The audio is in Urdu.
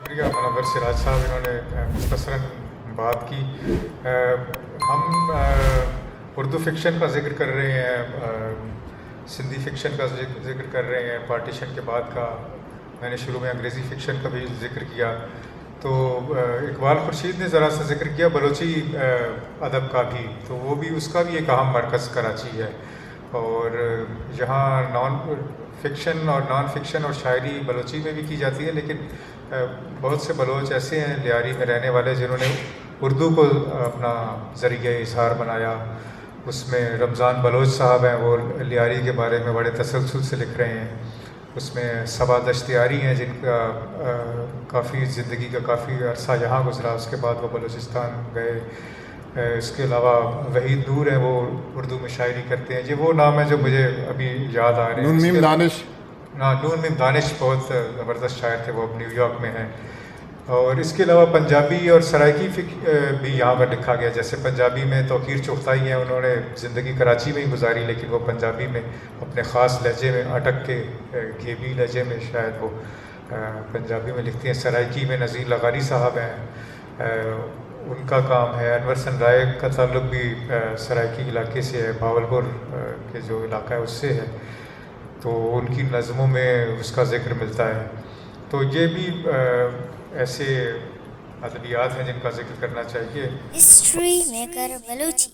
شکریہ منور سراج صاحب، انہوں نے مختصراً بات کی. ہم اردو فکشن کا ذکر کر رہے ہیں، سندھی فکشن کا ذکر کر رہے ہیں، پارٹیشن کے بعد کا. میں نے شروع میں انگریزی فکشن کا بھی ذکر کیا. تو اقبال خورشید نے ذرا سا ذکر کیا بلوچی ادب کا بھی، تو وہ بھی اس کا بھی ایک اہم مرکز کراچی ہے. اور یہاں فکشن اور نان فکشن اور شاعری بلوچی میں بھی کی جاتی ہے، لیکن بہت سے بلوچ ایسے ہیں لیاری میں رہنے والے جنہوں نے اردو کو اپنا ذریعہ اظہار بنایا. اس میں رمضان بلوچ صاحب ہیں، وہ لیاری کے بارے میں بڑے تسلسل سے لکھ رہے ہیں. اس میں صبا دشتیاری ہیں جن کا کافی زندگی کا کافی عرصہ یہاں گزرا، اس کے بعد وہ بلوچستان گئے. اس کے علاوہ وحید نور ہیں، وہ اردو میں شاعری کرتے ہیں. یہ وہ نام ہے جو مجھے ابھی یاد آ رہے ہیں. نون میم دانش. نون میم دانش بہت زبردست شاعر تھے، وہ اب نیو یارک میں ہیں. اور اس کے علاوہ پنجابی اور سرائکی بھی یہاں پر لکھا گیا. جیسے پنجابی میں توقیر چغتائی ہیں، انہوں نے زندگی کراچی میں ہی گزاری، لیکن وہ پنجابی میں اپنے خاص لہجے میں اٹک کے گھیبی لہجے میں شاید وہ پنجابی میں لکھتی ہیں. سرائکی میں نذیر لغاری صاحب ہیں، ان کا کام ہے. انور سن رائے کا تعلق بھی سرائکی علاقے سے ہے، بھاولپور کے جو علاقہ ہے اس سے ہے، تو ان کی نظموں میں اس کا ذکر ملتا ہے. تو یہ بھی ایسے ادبیات ہیں جن کا ذکر کرنا چاہیے. History maker Balochi.